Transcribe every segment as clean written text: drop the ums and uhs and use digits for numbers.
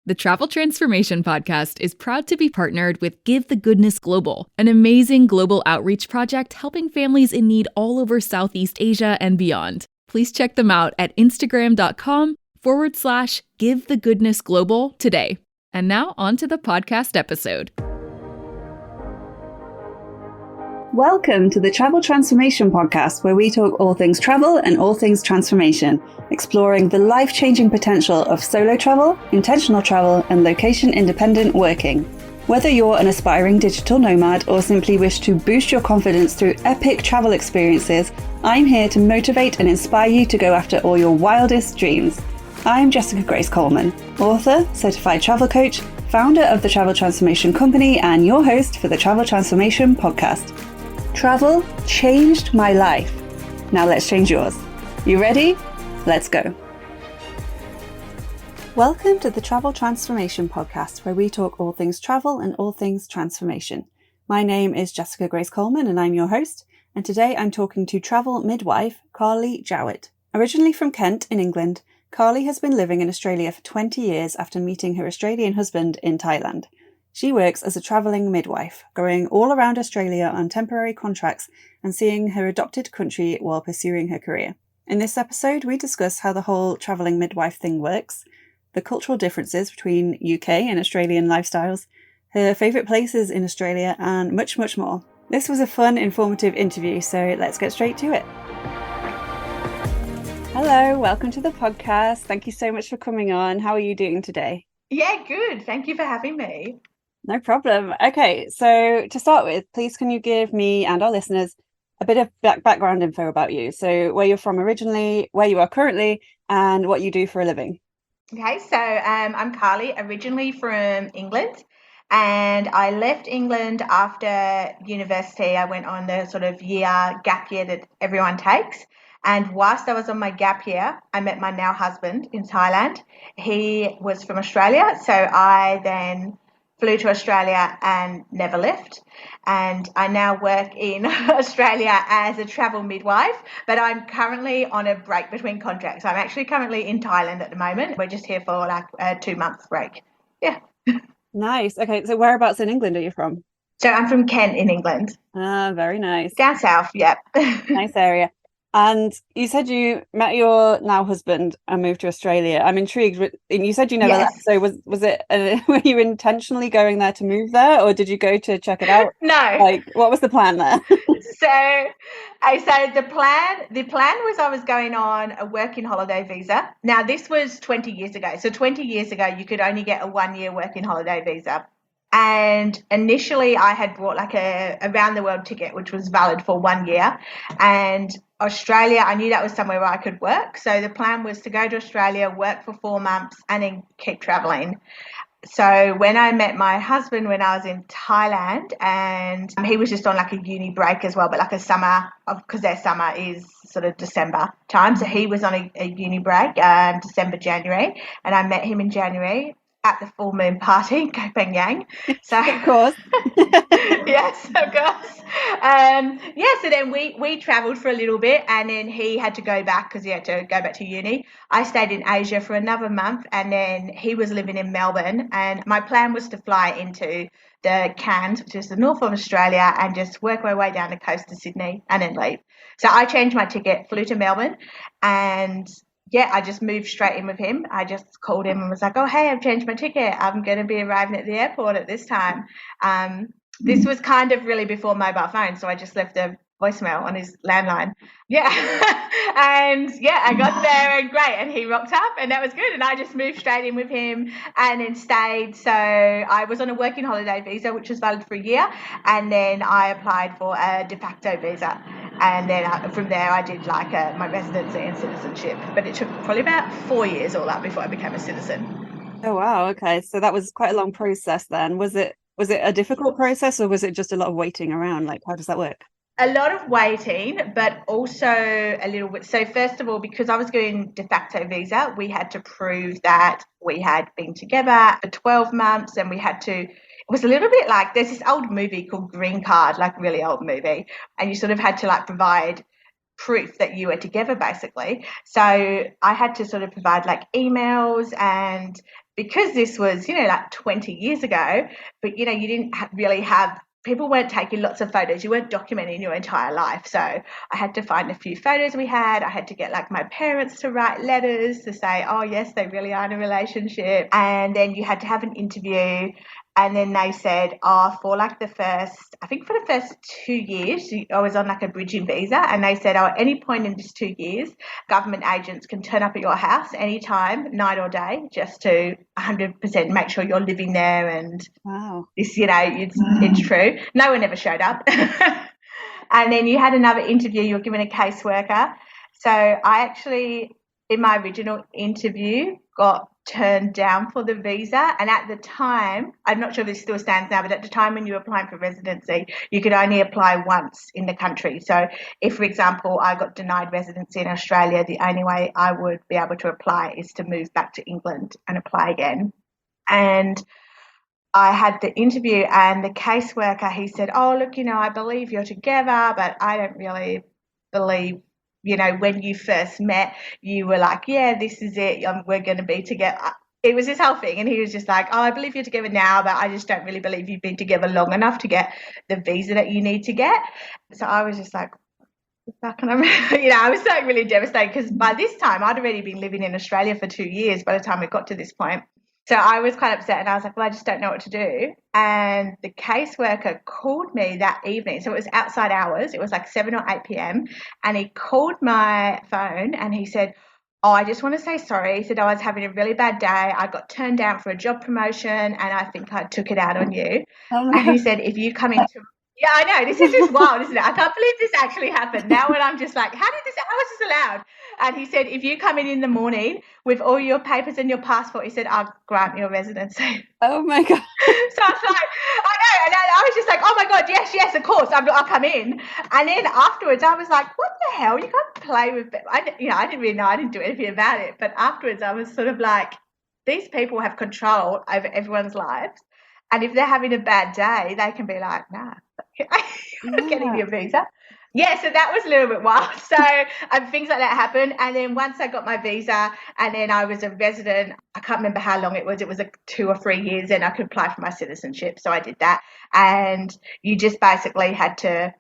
The Travel Transformation Podcast is proud to be partnered with Give the Goodness Global, an amazing global outreach project helping families in need all over Southeast Asia and beyond. Please check them out at Instagram.com/Give the Goodness Global today. And now on to the podcast episode. Welcome to the Travel Transformation Podcast, where we talk all things travel and all things transformation, exploring the life-changing potential of solo travel, intentional travel, and location-independent working. Whether you're an aspiring digital nomad or simply wish to boost your confidence through epic travel experiences, I'm here to motivate and inspire you to go after all your wildest dreams. I'm Jessica Grace Coleman, author, certified travel coach, founder of the Travel Transformation Company, and your host for the Travel Transformation Podcast. Travel changed my life. Now let's change yours. You ready? Let's go. Welcome to the Travel Transformation Podcast, where we talk all things travel and all things transformation. My name is Jessica Grace Coleman and I'm your host. And today I'm talking to travel midwife, Carly Jowitt. Originally from Kent in England, Carly has been living in Australia for 20 years after meeting her Australian husband in Thailand. She works as a travelling midwife, going all around Australia on temporary contracts and seeing her adopted country while pursuing her career. In this episode, we discuss how the whole travelling midwife thing works, the cultural differences between UK and Australian lifestyles, her favourite places in Australia, and much, much more. This was a fun, informative interview, so let's get straight to it. Hello, welcome to the podcast. Thank you so much for coming on. How are you doing today? Yeah, good. Thank you for having me. No problem. Okay, so to start with, please can you give me and our listeners a bit of background info about you? So where you're from originally, where you are currently, and what you do for a living. Okay, so I'm Carly, originally from England, and I left England after university. I went on the sort of gap year that everyone takes. And whilst I was on my gap year, I met my now husband in Thailand. He was from Australia, so I then flew to Australia and never left. And I now work in Australia as a travel midwife, but I'm currently on a break between contracts. I'm actually currently in Thailand at the moment. We're just here for like a 2-month break. Yeah. Nice. Okay, so whereabouts in England are you from? So I'm from Kent in England. Very nice. Down south, yep. Nice area. And you said you met your now husband and moved to Australia. I'm intrigued. And you said you never left. So was it? Were you intentionally going there to move there, or did you go to check it out? No. Like, what was the plan there? So the plan was I was going on a working holiday visa. Now this was 20 years ago. So 20 years ago, you could only get a 1-year working holiday visa. And initially I had bought like a around the world ticket, which was valid for 1 year. And Australia, I knew that was somewhere where I could work. So the plan was to go to Australia, work for 4 months, and then keep traveling. So when I met my husband when I was in Thailand, and he was just on like a uni break as well, but like a summer, because their summer is sort of December time. So he was on a uni break, December, January, and I met him in January at the full moon party, Kopeng Yang. So of course. Yes, of course. So then we travelled for a little bit, and then he had to go back because he had to go back to uni. I stayed in Asia for another month, and then he was living in Melbourne, and my plan was to fly into the Cairns, which is the north of Australia, and just work my way down the coast to Sydney and then leave. So I changed my ticket, flew to Melbourne, and I just moved straight in with him. I just called him and was like, oh, hey, I've changed my ticket. I'm going to be arriving at the airport at this time. This was kind of really before mobile phones, so I just left a voicemail on his landline. I got there and great, and he rocked up, and that was good. And I just moved straight in with him and then stayed. So I was on a working holiday visa, which was valid for a year, and then I applied for a de facto visa. And then from there, I did like my residency and citizenship. But it took probably about 4 years all up before I became a citizen. Oh, wow. Okay. So that was quite a long process then. Was it a difficult process, or was it just a lot of waiting around? Like, how does that work? A lot of waiting, but also a little bit. So first of all, because I was doing de facto visa, we had to prove that we had been together for 12 months, and we had to, it was a little bit like, there's this old movie called Green Card, like really old movie, and you sort of had to like provide proof that you were together basically. So I had to sort of provide like emails and because this was, like 20 years ago, but, you didn't really have, people weren't taking lots of photos. You weren't documenting your entire life. So I had to find a few photos we had. I had to get like my parents to write letters to say, oh, yes, they really are in a relationship. And then you had to have an interview. And then they said, for the first 2 years, I was on like a bridging visa. And they said, at any point in this 2 years, government agents can turn up at your house anytime, night or day, just to 100% make sure you're living there. And wow, this, it's true. No one ever showed up. And then you had another interview. You were given a caseworker. So I actually, in my original interview, got turned down for the visa. And at the time, I'm not sure if this still stands now, but at the time when you were applying for residency, you could only apply once in the country. So if, for example, I got denied residency in Australia, the only way I would be able to apply is to move back to England and apply again. And I had the interview, and the caseworker, he said, oh, look, I believe you're together, but I don't really believe, when you first met, you were like, yeah, this is it, we're going to be together. It was this whole thing, and he was just like, oh, I believe you're together now, but I just don't really believe you've been together long enough to get the visa that you need to get. So I was just like, I was like really devastated, because by this time I'd already been living in Australia for 2 years by the time we got to this point. So I was quite upset, and I was like, well, I just don't know what to do. And the caseworker called me that evening. So it was outside hours. It was like 7 or 8 p.m. And he called my phone and he said, oh, I just want to say sorry. He said, I was having a really bad day. I got turned down for a job promotion, and I think I took it out on you. And he said, if you come into... Yeah, I know. This is just wild, isn't it? I can't believe this actually happened. How is this allowed? And he said, if you come in the morning with all your papers and your passport, he said, I'll grant your residency. Oh my God. So I was like, I know. And I was just like, oh my God, yes, of course, I'll come in. And then afterwards I was like, what the hell? You can't play with it. I didn't really know. I didn't do anything about it. But afterwards I was sort of like, these people have control over everyone's lives. And if they're having a bad day, they can be like, nah, you're not getting your visa. Yeah, so that was a little bit wild. So things like that happened. And then once I got my visa, and then I was a resident, I can't remember how long it was like 2 or 3 years, and I could apply for my citizenship. So I did that. And you just basically had to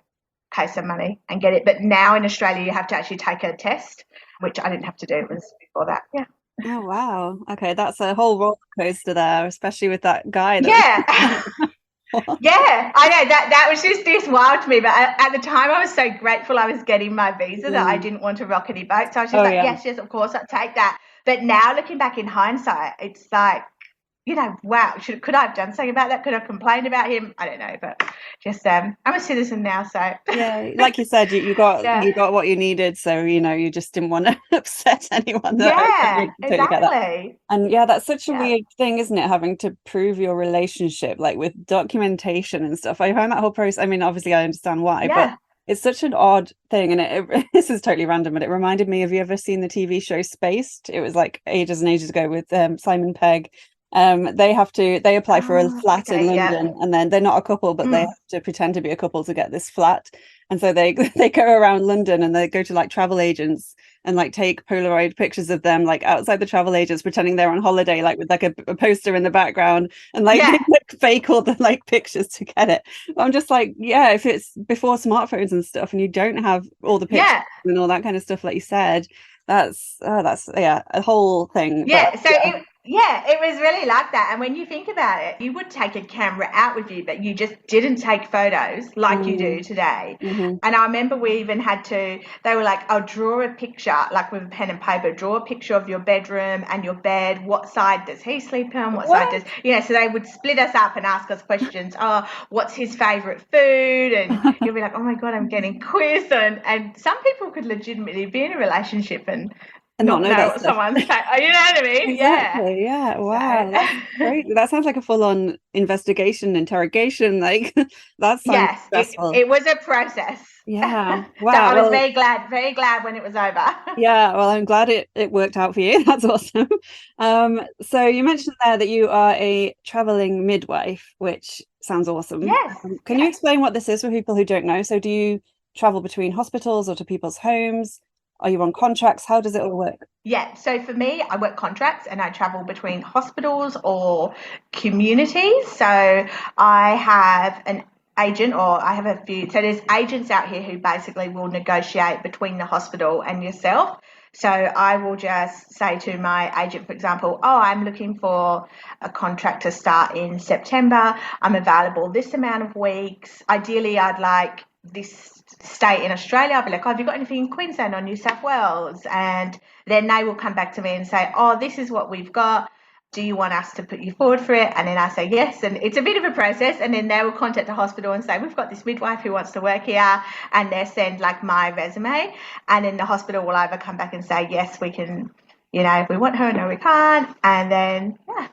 pay some money and get it. But now in Australia, you have to actually take a test, which I didn't have to do. It was before that. Yeah. Oh, wow. Okay, that's a whole roller coaster there, especially with that guy. Yeah. Yeah, I know that was just this wild to me. But at the time, I was so grateful I was getting my visa that I didn't want to rock any boat. So I was just yes, of course, I'd take that. But now looking back in hindsight, it's like, wow, could I have done something about that? Could I have complained about him? I don't know, but just I'm a citizen now, so yeah, like you said, you got what you needed, so you just didn't want to upset anyone. Yeah, exactly. And yeah, that's such a weird thing, isn't it, having to prove your relationship, like with documentation and stuff. I find that whole process, I mean, obviously I understand why, but it's such an odd thing. And this is totally random, but it reminded me, have you ever seen the TV show Spaced? It was like ages and ages ago with Simon Pegg. They apply for a flat in London, and then they're not a couple, but they have to pretend to be a couple to get this flat. And so they go around London, and they go to like travel agents and like take Polaroid pictures of them like outside the travel agents, pretending they're on holiday, like with like a poster in the background, and like they fake all the like pictures to get it. But I'm just like, if it's before smartphones and stuff, and you don't have all the pictures and all that kind of stuff, like you said, that's a whole thing. It was really like that. And when you think about it, you would take a camera out with you, but you just didn't take photos like you do today. And I remember we even had to, they were like, I'll draw a picture, like with a pen and paper, draw a picture of your bedroom and your bed. What side does he sleep on? What side does, so they would split us up and ask us questions. Oh, what's his favourite food? And you'll be like, oh my God, I'm getting quizzed. And some people could legitimately be in a relationship and not know what someone's saying. You know what I mean? Exactly. Yeah. Wow. That's great. That sounds like a full-on investigation, interrogation. Like that sounds stressful. It was a process. Yeah. Wow. So I was very glad when it was over. Yeah. Well, I'm glad it worked out for you. That's awesome. So you mentioned there that you are a traveling midwife, which sounds awesome. Yes. Can you explain what this is for people who don't know? So do you travel between hospitals or to people's homes? Are you on contracts? How does it all work? Yeah, so for me, I work contracts and I travel between hospitals or communities. So I have an agent, or I have a few. So there's agents out here who basically will negotiate between the hospital and yourself. So I will just say to my agent, for example, oh, I'm looking for a contract to start in September. I'm available this amount of weeks. Ideally, I'd like this state in Australia. I'll be like, oh, have you got anything in Queensland or New South Wales? And then they will come back to me and say, oh, this is what we've got. Do you want us to put you forward for it? And then I say yes. And it's a bit of a process. And then they will contact the hospital and say, we've got this midwife who wants to work here. And they send like my resume. And then the hospital will either come back and say, yes, we can, if we want her, no, we can't. And then, yeah,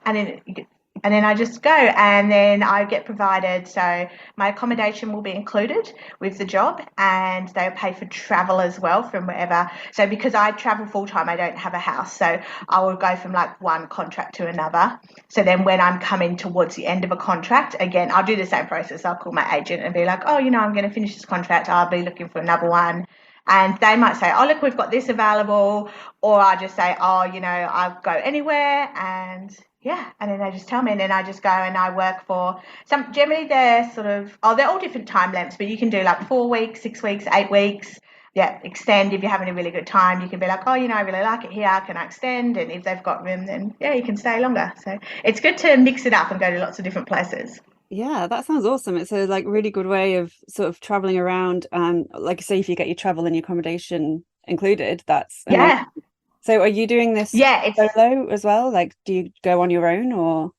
and then I just go, and then I get provided. So my accommodation will be included with the job, and they'll pay for travel as well from wherever. So because I travel full time, I don't have a house. So I will go from like one contract to another. So then when I'm coming towards the end of a contract, again, I'll do the same process. I'll call my agent and be like, oh, I'm going to finish this contract. I'll be looking for another one. And they might say, oh, look, we've got this available. Or I just say, oh, I'll go anywhere. And yeah, and then they just tell me, and then I just go and I work for some. Generally, they're they're all different time lengths, but you can do like 4 weeks, 6 weeks, 8 weeks. Yeah, extend if you're having a really good time. You can be like, oh, I really like it here. Can I extend? And if they've got room, then yeah, you can stay longer. So it's good to mix it up and go to lots of different places. Yeah, that sounds awesome. It's a really good way of sort of traveling around. And like you say, if you get your travel and your accommodation included, that's amazing. Yeah. So are you doing this solo as well? Like, do you go on your own or?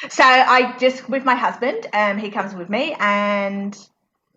So I just, with my husband, he comes with me, and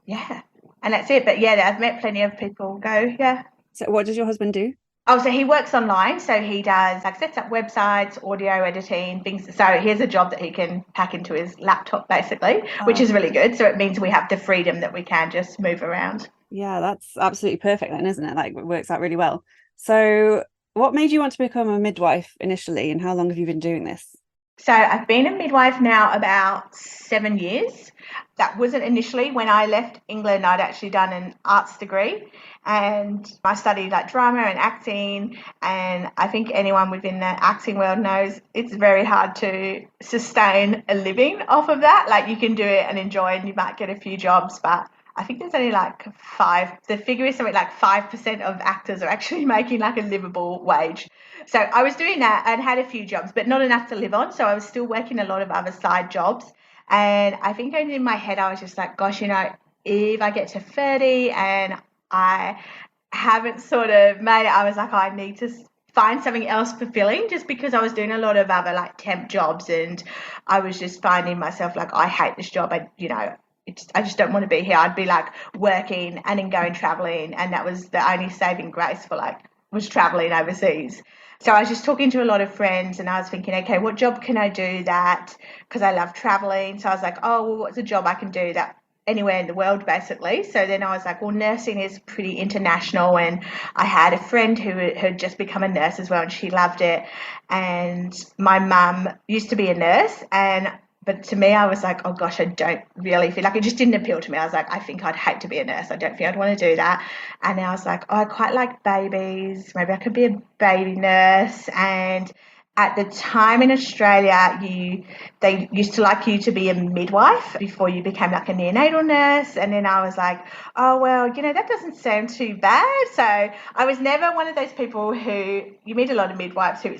yeah, and that's it. But yeah, I've met plenty of people go, yeah. So what does your husband do? Oh, so he works online. So he does sets up websites, audio editing, things. So here's a job that he can pack into his laptop basically, which is really good. So it means we have the freedom that we can just move around. Yeah, that's absolutely perfect then, isn't it? Like, it works out really well. So what made you want to become a midwife initially, and how long have you been doing this? So I've been a midwife now about 7 years. That wasn't initially. When I left England, I'd actually done an arts degree, and I studied like drama and acting. And I think anyone within the acting world knows it's very hard to sustain a living off of that. Like, you can do it and enjoy it, and you might get a few jobs, but I think there's only like the figure is something like 5% of actors are actually making like a livable wage. So I was doing that and had a few jobs, but not enough to live on. So I was still working a lot of other side jobs. And I think in my head, I was just like, gosh, if I get to 30 and I haven't sort of made it, I was like, I need to find something else fulfilling, just because I was doing a lot of other like temp jobs, and I was just finding myself like, I hate this job. I just don't want to be here. I'd be like working and then going traveling, and that was the only saving grace for was traveling overseas. So I was just talking to a lot of friends, and I was thinking, okay, what job can I do that, because I love traveling. So I was like, oh, well, what's a job I can do that anywhere in the world basically? So then I was like, well, nursing is pretty international, and I had a friend who had just become a nurse as well, and she loved it. And my mum used to be a nurse, but to me, I was like, oh gosh, I don't really feel like, it just didn't appeal to me. I was like, I think I'd hate to be a nurse. I don't think I'd want to do that. And then I was like, oh, I quite like babies. Maybe I could be a baby nurse. And at the time in Australia, they used to like you to be a midwife before you became like a neonatal nurse. And then I was like, oh, well, that doesn't sound too bad. So I was never one of those people who, you meet a lot of midwives who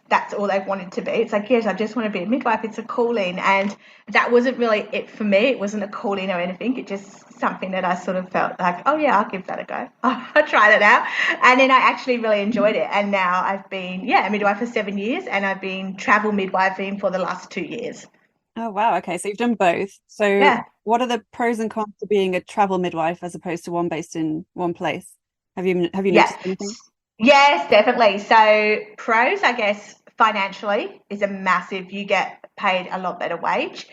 that's all they've wanted to be. It's like, yes, I just want to be a midwife. It's a calling. And that wasn't really it for me. It wasn't a calling or anything. It just something that I sort of felt like, oh yeah, I'll give that a go. I'll try that out. And then I actually really enjoyed it. And now I've been, a midwife for 7 years, and I've been travel midwifing for the last 2 years. Oh, wow. Okay. So you've done both. So what are the pros and cons to being a travel midwife as opposed to one based in one place? Have you noticed anything? Yes, definitely. So pros, I guess, financially is a massive, you get paid a lot better wage.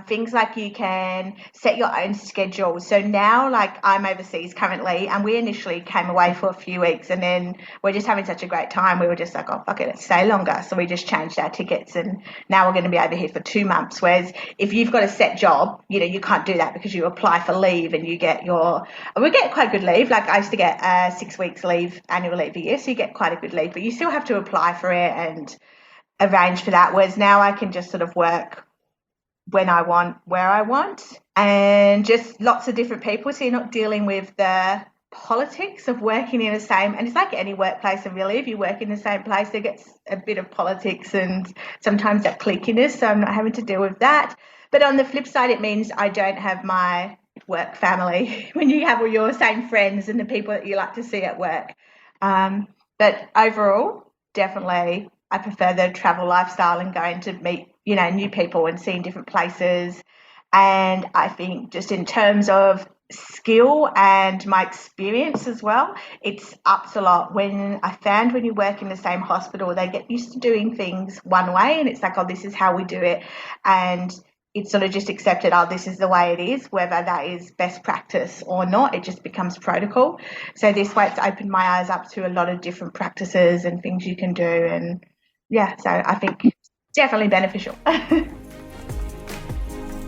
Things like you can set your own schedule. So now, like, I'm overseas currently, and we initially came away for a few weeks, and then we're just having such a great time. We were just like, oh, fuck it, let's stay longer. So we just changed our tickets, and now we're going to be over here for 2 months. Whereas if you've got a set job, you know, you can't do that because you apply for leave and you get we get quite good leave. Like, I used to get 6 weeks leave, annual leave a year, so you get quite a good leave, but you still have to apply for it and arrange for that. Whereas now I can just sort of work when I want, where I want, and just lots of different people. So you're not dealing with the politics of working in the same, and it's like any workplace, and really if you work in the same place there gets a bit of politics and sometimes that cliquiness, so I'm not having to deal with that. But on the flip side, it means I don't have my work family when you have all your same friends and the people that you like to see at work. But overall, definitely I prefer the travel lifestyle and going to meet, you know, new people and seeing different places. And I think just in terms of skill and my experience as well, it's ups a lot. When I found when you work in the same hospital, they get used to doing things one way, and it's like, oh, this is how we do it. And it's sort of just accepted, oh, this is the way it is, whether that is best practice or not, it just becomes protocol. So this way it's opened my eyes up to a lot of different practices and things you can do. And yeah, so I think definitely beneficial.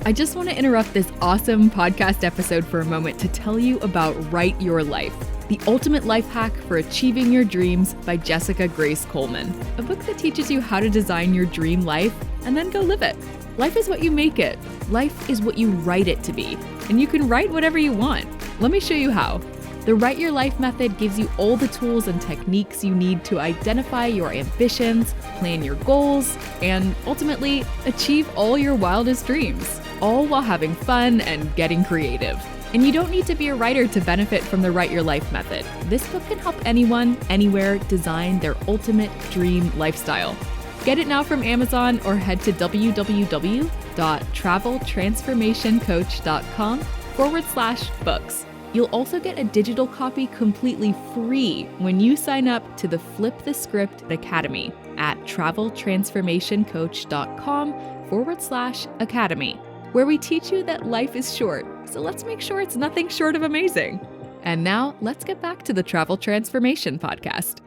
I just want to interrupt this awesome podcast episode for a moment to tell you about Write Your Life, the ultimate life hack for achieving your dreams by Jessica Grace Coleman, a book that teaches you how to design your dream life and then go live it. Life is what you make it. Life is what you write it to be. And you can write whatever you want. Let me show you how. The Write Your Life method gives you all the tools and techniques you need to identify your ambitions, plan your goals, and ultimately achieve all your wildest dreams, all while having fun and getting creative. And you don't need to be a writer to benefit from the Write Your Life method. This book can help anyone, anywhere, design their ultimate dream lifestyle. Get it now from Amazon or head to www.traveltransformationcoach.com/books. You'll also get a digital copy completely free when you sign up to the Flip the Script Academy at traveltransformationcoach.com/academy, where we teach you that life is short, so let's make sure it's nothing short of amazing. And now let's get back to the Travel Transformation Podcast.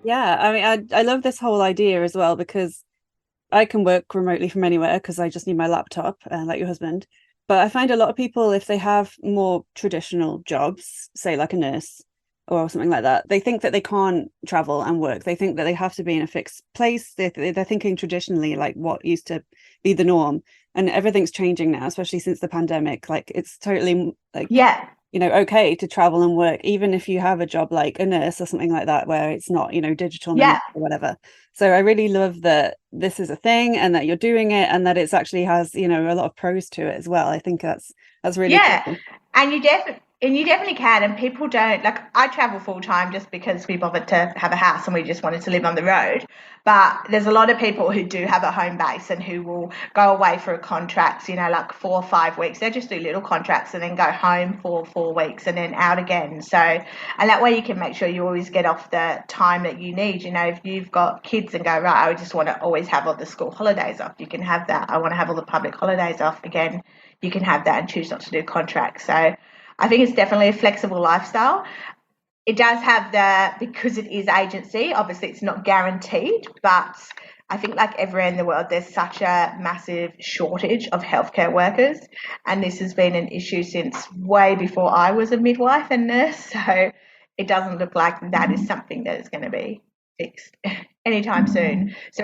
Yeah, I mean, I love this whole idea as well, because I can work remotely from anywhere because I just need my laptop, like your husband. But I find a lot of people, if they have more traditional jobs, say like a nurse or something like that, they think that they can't travel and work. They think that they have to be in a fixed place. They're thinking traditionally, like what used to be the norm. And everything's changing now, especially since the pandemic. Like, it's totally like, Yeah. you know, okay to travel and work, even if you have a job like a nurse or something like that, where it's not, you know, digital Yeah. or whatever. So I really love that this is a thing and that you're doing it, and that it's actually has, you know, a lot of pros to it as well. I think that's really cool. And you definitely can. And people don't, like, I travel full time just because we bothered to have a house and we just wanted to live on the road. But there's a lot of people who do have a home base and who will go away for a contract, you know, like 4 or 5 weeks. They just do little contracts and then go home for 4 weeks and then out again. So, and that way you can make sure you always get off the time that you need. You know, if you've got kids and go, right, I just want to always have all the school holidays off, you can have that. I want to have all the public holidays off again, you can have that and choose not to do contracts. So I think it's definitely a flexible lifestyle. It does have because it is agency, obviously it's not guaranteed, but I think like everywhere in the world, there's such a massive shortage of healthcare workers. And this has been an issue since way before I was a midwife and nurse. So it doesn't look like that is something that is going to be fixed anytime soon. So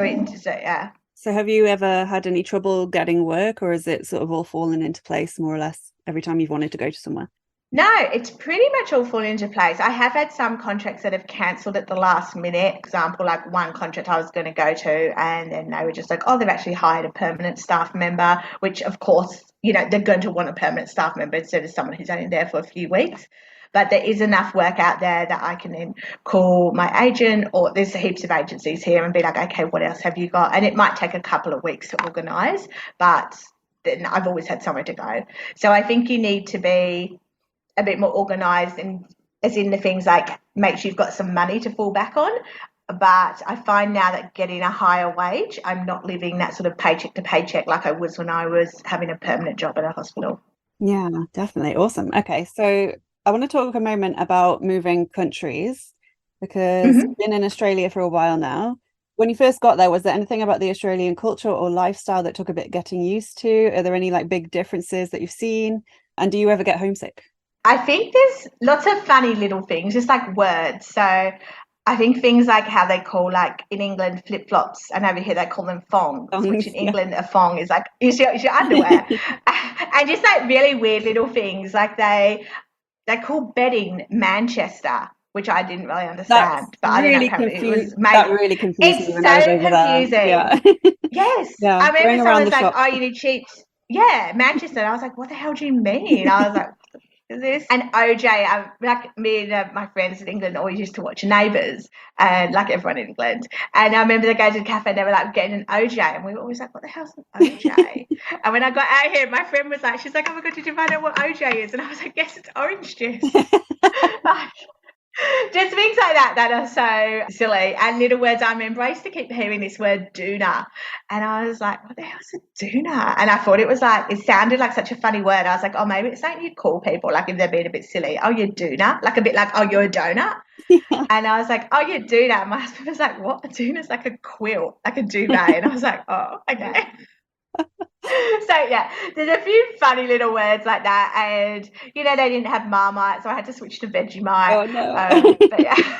have you ever had any trouble getting work, or is it sort of all fallen into place more or less every time you've wanted to go to somewhere? No, it's pretty much all fallen into place. I have had some contracts that have cancelled at the last minute. Example, like one contract I was going to go to, and then they were just like, oh, they've actually hired a permanent staff member, which of course, you know, they're going to want a permanent staff member instead of someone who's only there for a few weeks. But there is enough work out there that I can then call my agent, or there's heaps of agencies here, and be like, okay, what else have you got? And it might take a couple of weeks to organise, but then I've always had somewhere to go. So I think you need to be a bit more organised, and as in the things like make sure you've got some money to fall back on. But I find now that getting a higher wage, I'm not living that sort of paycheck to paycheck like I was when I was having a permanent job at a hospital. Yeah, definitely. Awesome. Okay, so I want to talk a moment about moving countries because Mm-hmm. you've been in Australia for a while now. When you first got there, was there anything about the Australian culture or lifestyle that took a bit getting used to? Are there any like big differences that you've seen? And do you ever get homesick? I think there's lots of funny little things, just like words. So I think things like how they call, like in England, flip flops, and over here they call them thongs, which in Songs, yeah. England a thong is like is your underwear, and just like really weird little things like they call bedding Manchester, which I didn't really That's understand, but I don't know. Apparently, it was that maybe. really confused me It's when I was so over there. confusing. Yeah. Yes, Yeah. I Going remember around someone the was like, shops. "Oh, you need sheets." Yeah, Manchester. And I was like, "What the hell do you mean?" I was like, "Is this?" And OJ, like me and my friends in England always used to watch Neighbours, and like everyone in England. And I remember they go to the cafe and they were like getting an OJ, and we were always like, "What the hell's an OJ?" And when I got out here, my friend was like, "She's like, oh my god, did you find out what OJ is?" And I was like, "Yes, it's orange juice." Like, just things like that are so silly. And little words, I remember I used to keep hearing this word doona. And I was like, what the hell's a doona? And I thought it was like, it sounded like such a funny word. I was like, oh, maybe it's something you call people, like if they're being a bit silly. Oh, you're doona. Like a bit like, oh, you're a donut. Yeah. And I was like, oh, you doona. And my husband was like, what? A doona's like a quilt, like a duvet. And I was like, oh, okay. So yeah, there's a few funny little words like that, and they didn't have Marmite, so I had to switch to Vegemite. Oh no. But yeah,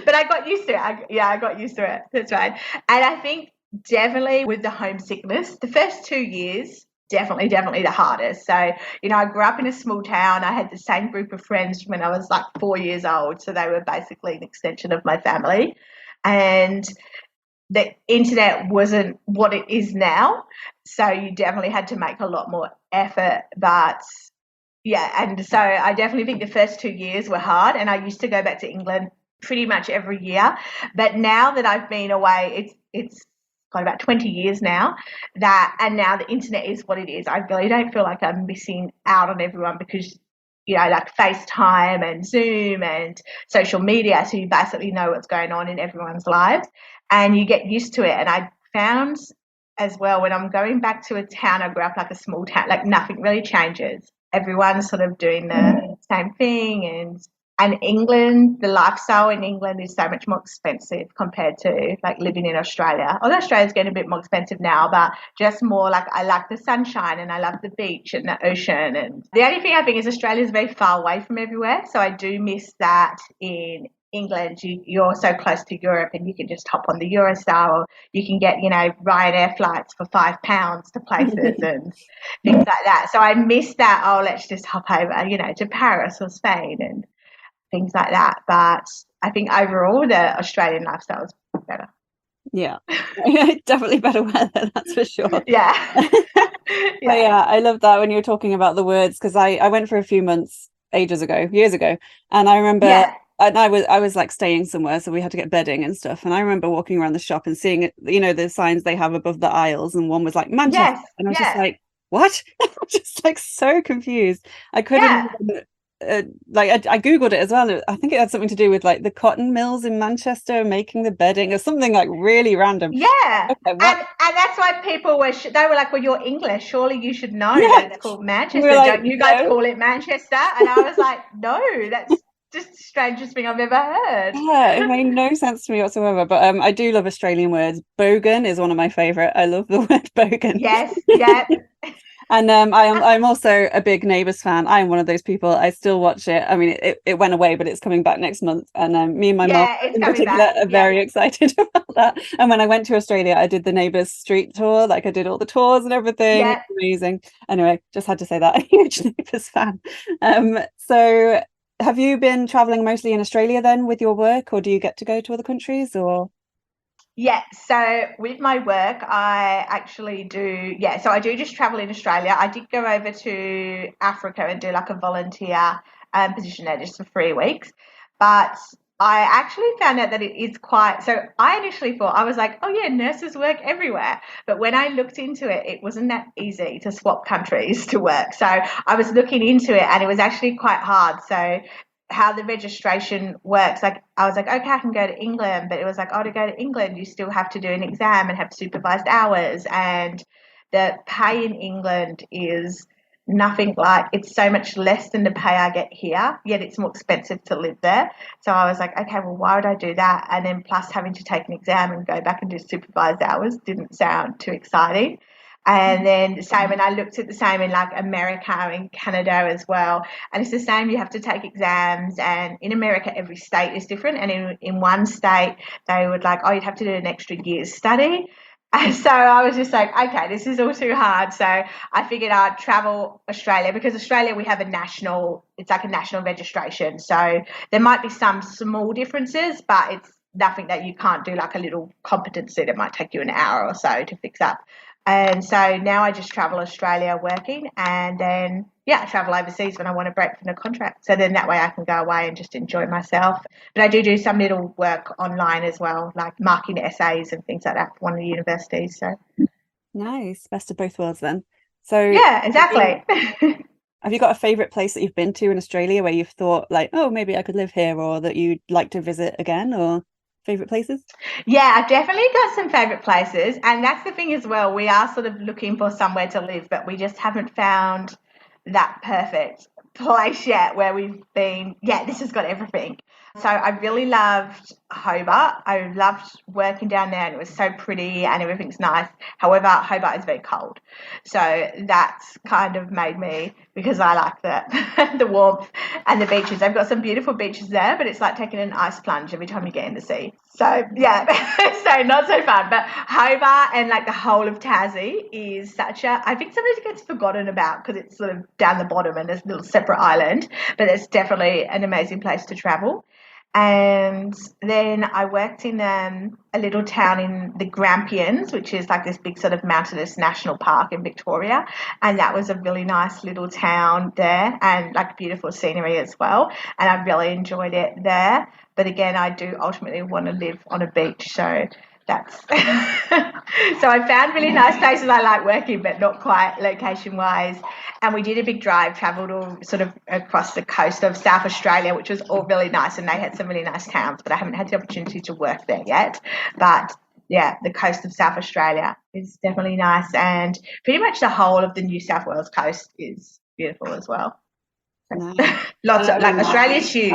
but I got used to it. I got used to it. That's right. And I think definitely with the homesickness, the first 2 years. Definitely the hardest. So, I grew up in a small town. I had the same group of friends when I was like 4 years old. So they were basically an extension of my family. And the internet wasn't what it is now. So you definitely had to make a lot more effort. But yeah, and so I definitely think the first 2 years were hard. And I used to go back to England pretty much every year. But now that I've been away, it's got about 20 years now, and now the internet is what it is. I really don't feel like I'm missing out on everyone because like FaceTime and Zoom and social media, so you basically know what's going on in everyone's lives and you get used to it. And I found as well, when I'm going back to a town, I grew up like a small town, like nothing really changes. Everyone's sort of doing the same thing, and England, the lifestyle in England is so much more expensive compared to like living in Australia. Although Australia's getting a bit more expensive now, but just more like I like the sunshine and I love the beach and the ocean. And the only thing I think is Australia's very far away from everywhere. So I do miss that in England. You're so close to Europe and you can just hop on the Eurostar, or you can get, Ryanair flights for £5 to places and things like that. So I miss that, oh, let's just hop over, to Paris or Spain and things like that. But I think overall the Australian lifestyle is better. Yeah. Definitely better weather, that's for sure. Yeah. But yeah, I love that when you were talking about the words, because I went for a few months years ago, and I remember and I was like staying somewhere, so we had to get bedding and stuff. And I remember walking around the shop and seeing the signs they have above the aisles, and one was like Manchester, Yes. and I was just like, what? I'm just like so confused. I couldn't even, I googled it as well. I think it had something to do with like the cotton mills in Manchester making the bedding or something like really random. Yeah. Okay, what? And that's why people they were like, well, you're English, surely you should know Yeah. that it's called We Manchester. were like, Don't you guys no. call it Manchester? And I was like, no, that's just the strangest thing I've ever heard. Yeah, it made no sense to me whatsoever. But I do love Australian words. Bogan is one of my favorite. I love the word bogan. Yes. Yeah. And I'm also a big Neighbours fan. I'm one of those people. I still watch it. I mean, it went away, but it's coming back next month. And me and my mum It's in coming particular back. are very excited about that. And when I went to Australia, I did the Neighbours street tour. Like I did all the tours and everything. Yeah. Amazing. Anyway, just had to say that. Huge Neighbours fan. So have you been traveling mostly in Australia then with your work, or do you get to go to other countries or? Yeah, so with my work, I actually do, so I do just travel in Australia. I did go over to Africa and do like a volunteer position there just for 3 weeks. But I actually found out that it is so I initially thought, I was like, oh yeah, nurses work everywhere. But when I looked into it, it wasn't that easy to swap countries to work. So I was looking into it and it was actually quite hard. So how the registration works. Like I was like, okay, I can go to England, but it was like, oh, to go to England, you still have to do an exam and have supervised hours, and the pay in England is nothing like, it's so much less than the pay I get here, yet it's more expensive to live there. So I was like, okay, well, why would I do that? And then plus having to take an exam and go back and do supervised hours didn't sound too exciting. And then the same, and I looked at the same in like America and Canada as well. And it's the same, you have to take exams. And in America, every state is different. And in one state, they would like, oh, you'd have to do an extra year's study. And so I was just like, okay, this is all too hard. So I figured I'd travel Australia, because Australia, we have it's like a national registration. So there might be some small differences, but it's nothing that you can't do, like a little competency that might take you an hour or so to fix up. And so now I just travel Australia working, and then, I travel overseas when I want to break from the contract. So then that way I can go away and just enjoy myself. But I do some little work online as well, like marking essays and things like that for one of the universities. So nice. Best of both worlds then. So yeah, exactly. Have you got a favourite place that you've been to in Australia where you've thought like, oh, maybe I could live here, or that you'd like to visit again, or favourite places? Yeah, I've definitely got some favourite places. And that's the thing as well. We are sort of looking for somewhere to live, but we just haven't found that perfect place yet where we've been, this has got everything. So I really loved Hobart. I loved working down there, and it was so pretty and everything's nice. However, Hobart is very cold. So that's kind of made me, because I like the warmth and the beaches. They've got some beautiful beaches there, but it's like taking an ice plunge every time you get in the sea. So yeah, so not so fun. But Hobart and like the whole of Tassie is I think sometimes it gets forgotten about because it's sort of down the bottom and there's a little separate island, but it's definitely an amazing place to travel. And then I worked in a little town in the Grampians, which is like this big sort of mountainous national park in Victoria. And that was a really nice little town there, and like beautiful scenery as well. And I really enjoyed it there. But again, I do ultimately want to live on a beach. So that's so I found really nice places I like working, but not quite location wise. And we did a big drive, travelled all sort of across the coast of South Australia, which was all really nice, and they had some really nice towns, but I haven't had the opportunity to work there yet. But yeah, the coast of South Australia is definitely nice, and pretty much the whole of the New South Wales coast is beautiful as well. Nice. Lots of, like, Australia's huge,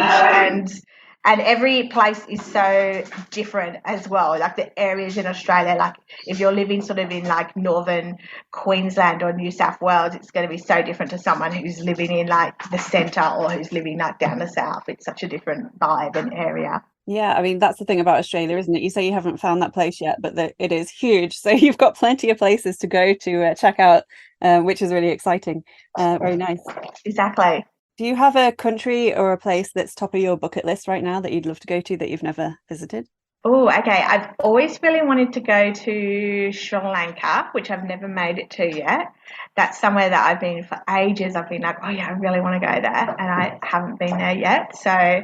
and every place is so different as well. Like the areas in Australia, like if you're living sort of in like northern Queensland or New South Wales, it's going to be so different to someone who's living in like the centre or who's living like down the south. It's such a different vibe and area. Yeah, I mean, that's the thing about Australia, isn't it? You say you haven't found that place yet, but it is huge. So you've got plenty of places to go to check out, which is really exciting. Very nice. Exactly. Do you have a country or a place that's top of your bucket list right now that you'd love to go to that you've never visited? Oh, okay. I've always really wanted to go to Sri Lanka, which I've never made it to yet. That's somewhere that I've been for ages. I've been like, oh yeah, I really want to go there, and I haven't been there yet. So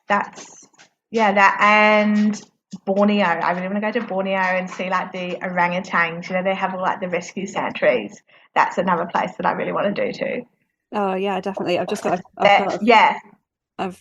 that's, that, and Borneo. I really want to go to Borneo and see like the orangutans. You know, they have all like the rescue sanctuaries. That's another place that I really want to do too. Oh yeah, definitely. I've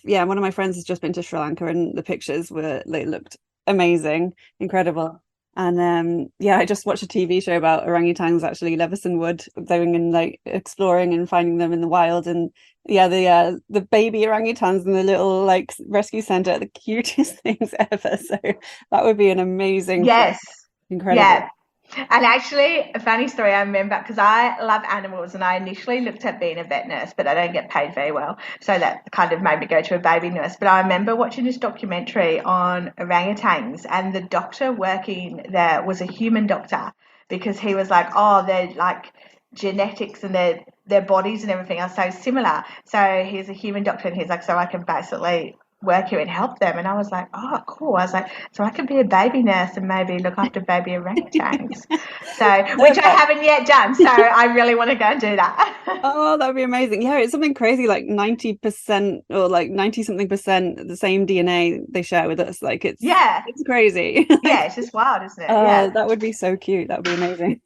one of my friends has just been to Sri Lanka, and the pictures they looked amazing, incredible. And I just watched a TV show about orangutans, actually, Leveson Wood, going and like exploring and finding them in the wild. And the baby orangutans in the little like rescue center are the cutest things ever. So that would be an amazing trip. Incredible. Yeah. And actually, a funny story I remember, because I love animals, and I initially looked at being a vet nurse, but I don't get paid very well. So that kind of made me go to a baby nurse. But I remember watching this documentary on orangutans, and the doctor working there was a human doctor, because he was like, oh, they're like genetics and their bodies and everything are so similar. So he's a human doctor, and he's like, so I can basically work here and help them. And I was like, oh, cool. I was like, so I could be a baby nurse and maybe look after baby orangutans. Which I haven't yet done. So I really want to go and do that. Oh, that would be amazing. Yeah, it's something crazy, like 90% or like 90 something percent the same DNA they share with us. Like it's crazy. Yeah, it's just wild, isn't it? Yeah, that would be so cute. That would be amazing.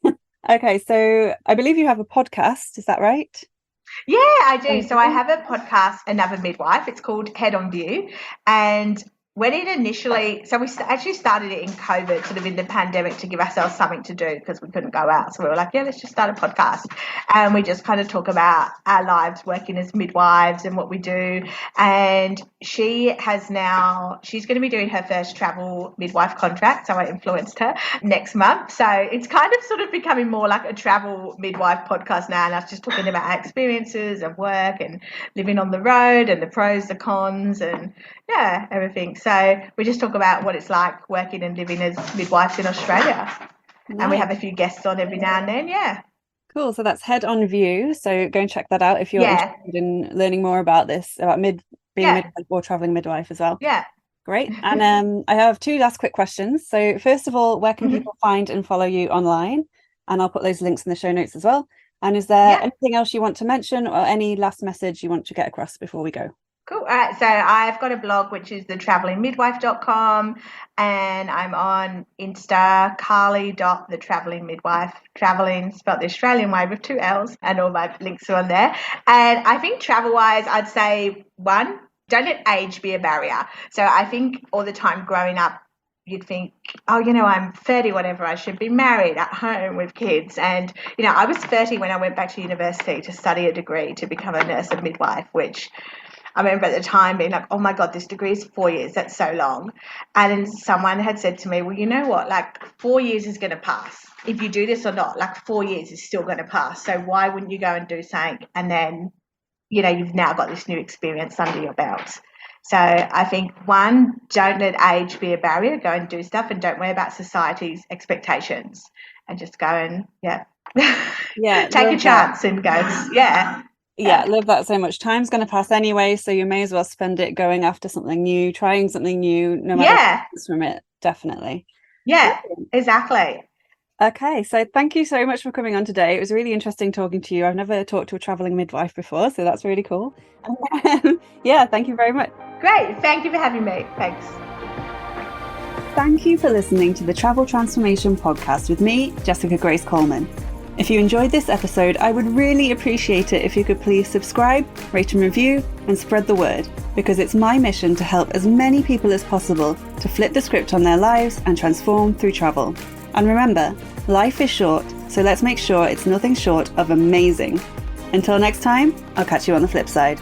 Okay, so I believe you have a podcast, is that right? Yeah, I do. Okay. So I have a podcast, Another Midwife. It's called Head on View. And when it initially, so we actually started it in COVID, sort of in the pandemic, to give ourselves something to do because we couldn't go out. So we were like, yeah, let's just start a podcast. And we just kind of talk about our lives working as midwives and what we do. And she's going to be doing her first travel midwife contract. So I influenced her next month. So it's kind of sort of becoming more like a travel midwife podcast now. And I was just talking about our experiences of work and living on the road and the pros, the cons, and yeah, everything. So we just talk about what it's like working and living as midwives in Australia. Nice. And we have a few guests on every now and then, yeah. Cool. So that's Head on View. So go and check that out if you're interested in learning more about this, about being a midwife or traveling midwife as well. Yeah. Great. And I have two last quick questions. So first of all, where can people find and follow you online? And I'll put those links in the show notes as well. And is there anything else you want to mention or any last message you want to get across before we go? Cool. All right. So I've got a blog, which is thetravelingmidwife.com, and I'm on Insta, carly.thetravelingmidwife, traveling spelled the Australian way with 2 L's, and all my links are on there. And I think travel-wise, I'd say, one, don't let age be a barrier. So I think all the time growing up, you'd think, oh, I'm 30, whatever, I should be married at home with kids. And, I was 30 when I went back to university to study a degree to become a nurse and midwife, which I remember at the time being like, oh my God, this degree is 4 years. That's so long. And then someone had said to me, well, you know what? Like 4 years is going to pass. If you do this or not, like 4 years is still going to pass. So why wouldn't you go and do something? And then, you've now got this new experience under your belt. So I think, one, don't let age be a barrier. Go and do stuff and don't worry about society's expectations, and just go and, take a chance and go, Yeah, love that so much. Time's going to pass anyway, so you may as well spend it going after something new, trying something new, no matter what comes from it. Definitely. Yeah, exactly. Okay, so thank you so much for coming on today. It was really interesting talking to you. I've never talked to a traveling midwife before, so that's really cool. Yeah, thank you very much. Great. Thank you for having me. Thanks. Thank you for listening to the Travel Transformation Podcast with me, Jessica Grace Coleman. If you enjoyed this episode, I would really appreciate it if you could please subscribe, rate and review, and spread the word, because it's my mission to help as many people as possible to flip the script on their lives and transform through travel. And remember, life is short, so let's make sure it's nothing short of amazing. Until next time, I'll catch you on the flip side.